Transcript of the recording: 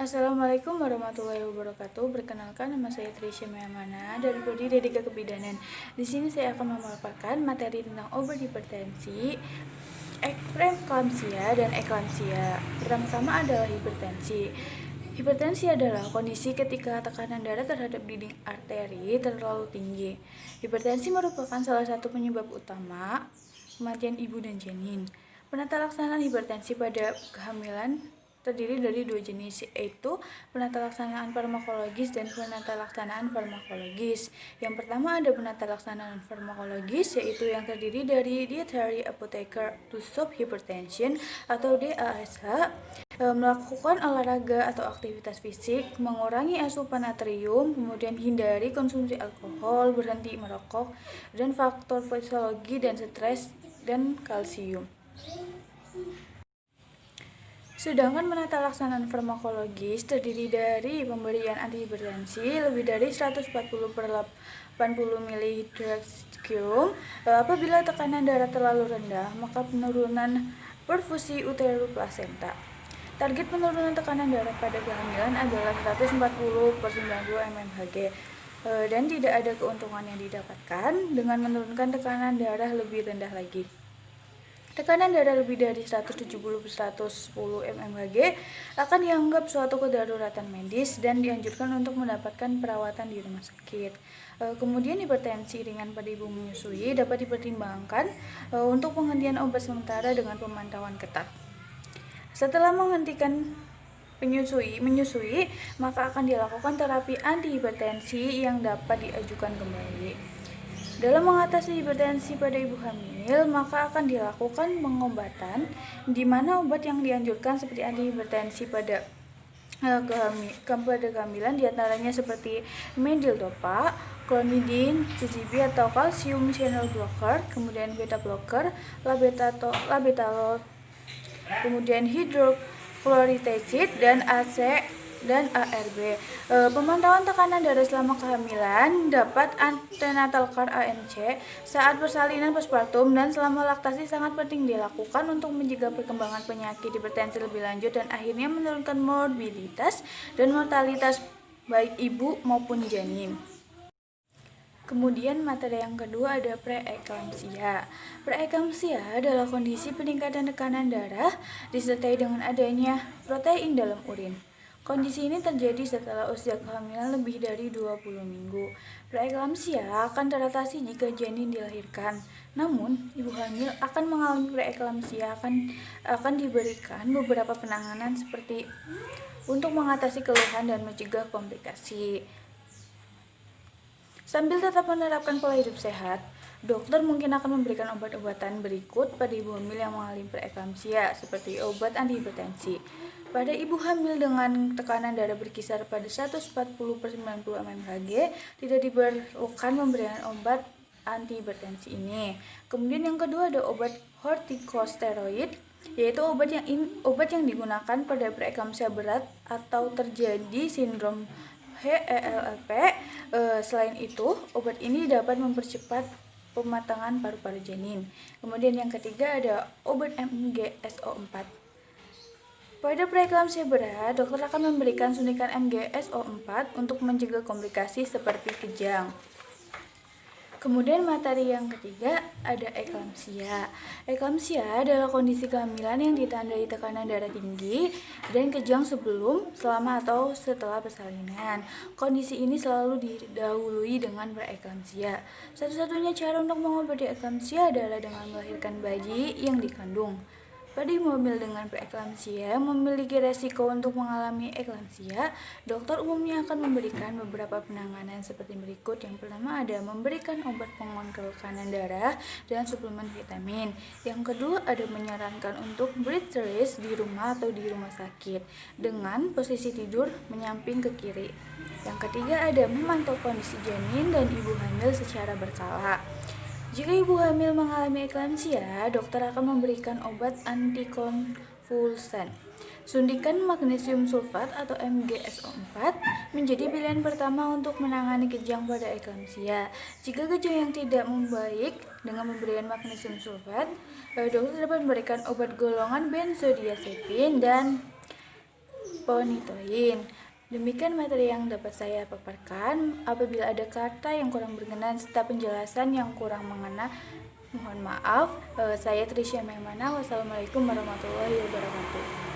Assalamualaikum warahmatullahi wabarakatuh. Perkenalkan, nama saya Trisha Mayamana dari Prodi Dedika Kebidanan. Di sini saya akan memaparkan materi tentang obat hipertensi, preeklamsia dan eklamsia. Pertama-tama adalah hipertensi. Hipertensi adalah kondisi ketika tekanan darah terhadap dinding arteri terlalu tinggi. Hipertensi merupakan salah satu penyebab utama kematian ibu dan janin. Penata laksanaan hipertensi pada kehamilan terdiri dari dua jenis, yaitu penata laksanaan farmakologis dan penata laksanaan farmakologis. Yang pertama ada penata laksanaan farmakologis, yaitu yang terdiri dari dietary apotheker to stop hypertension atau DASH, melakukan olahraga atau aktivitas fisik, mengurangi asupan natrium, kemudian hindari konsumsi alkohol, berhenti merokok, dan faktor fisiologi dan stres dan kalsium. Sedangkan penata laksanaan farmakologis terdiri dari pemberian antihipertensi lebih dari 140 per 80 mg/Q. Apabila tekanan darah terlalu rendah, maka penurunan perfusi uterus plasenta. Target penurunan tekanan darah pada kehamilan adalah 140 per 90 mmHg. Dan tidak ada keuntungan yang didapatkan dengan menurunkan tekanan darah lebih rendah lagi. Tekanan darah lebih dari 170 per 110 mmHg akan dianggap suatu kedaruratan medis dan dianjurkan untuk mendapatkan perawatan di rumah sakit. Kemudian hipertensi ringan pada ibu menyusui dapat dipertimbangkan untuk penghentian obat sementara dengan pemantauan ketat. Setelah menghentikan menyusui, maka akan dilakukan terapi antihipertensi yang dapat diajukan kembali. Dalam mengatasi hipertensi pada ibu hamil, maka akan dilakukan pengobatan di mana obat yang dianjurkan seperti antihipertensi pada kehamilan diantaranya seperti medildopa, clonidine, CCB atau calcium channel blocker, kemudian beta blocker, labetalol, kemudian hidrochlorothiazide dan ARB. Pemantauan tekanan darah selama kehamilan dapat antenatal care ANC saat persalinan postpartum dan selama laktasi sangat penting dilakukan untuk mencegah perkembangan penyakit hipertensi lebih lanjut dan akhirnya menurunkan morbiditas dan mortalitas baik ibu maupun janin. Kemudian materi yang kedua ada preeklamsia. Preeklamsia adalah kondisi peningkatan tekanan darah disertai dengan adanya protein dalam urin. Kondisi ini terjadi setelah usia kehamilan lebih dari 20 minggu. Preeklamsia akan teratasi jika janin dilahirkan. Namun, ibu hamil akan mengalami preeklamsia akan diberikan beberapa penanganan seperti untuk mengatasi keluhan dan mencegah komplikasi. Sambil tetap menerapkan pola hidup sehat, dokter mungkin akan memberikan obat-obatan berikut pada ibu hamil yang mengalami preeklamsia, seperti obat antihipertensi. Pada ibu hamil dengan tekanan darah berkisar pada 140 per 90 mmHg, tidak diperlukan pemberian obat antihipertensi ini. Kemudian yang kedua ada obat kortikosteroid, yaitu obat yang digunakan pada preeklamsia berat atau terjadi sindrom HELLP. Selain itu, obat ini dapat mempercepat pematangan paru-paru janin. Kemudian yang ketiga ada obat MGSO4. Pada preeklamsia berat, dokter akan memberikan suntikan MGSO4 untuk mencegah komplikasi seperti kejang. Kemudian materi yang ketiga ada eklamsia. Eklamsia adalah kondisi kehamilan yang ditandai tekanan darah tinggi dan kejang sebelum, selama, atau setelah persalinan. Kondisi ini selalu didahului dengan preeklamsia. Satu-satunya cara untuk mengobati eklamsia adalah dengan melahirkan bayi yang dikandung. Pada ibu hamil dengan preeklamsia memiliki resiko untuk mengalami eklamsia, dokter umumnya akan memberikan beberapa penanganan seperti berikut. Yang pertama ada memberikan obat pengontrol tekanan darah dan suplemen vitamin. Yang kedua ada menyarankan untuk bed rest di rumah atau di rumah sakit dengan posisi tidur menyamping ke kiri. Yang ketiga ada memantau kondisi janin dan ibu hamil secara berkala. Jika ibu hamil mengalami eklamsia, dokter akan memberikan obat antikonvulsan. Suntikan magnesium sulfat atau MGSO4 menjadi pilihan pertama untuk menangani kejang pada eklamsia. Jika kejang yang tidak membaik dengan pemberian magnesium sulfat, dokter dapat memberikan obat golongan benzodiazepin dan ponitoin. Demikian materi yang dapat saya paparkan. Apabila ada kata yang kurang berkenan serta penjelasan yang kurang mengena, mohon maaf. Saya Trisha Memana. Wassalamualaikum warahmatullahi wabarakatuh.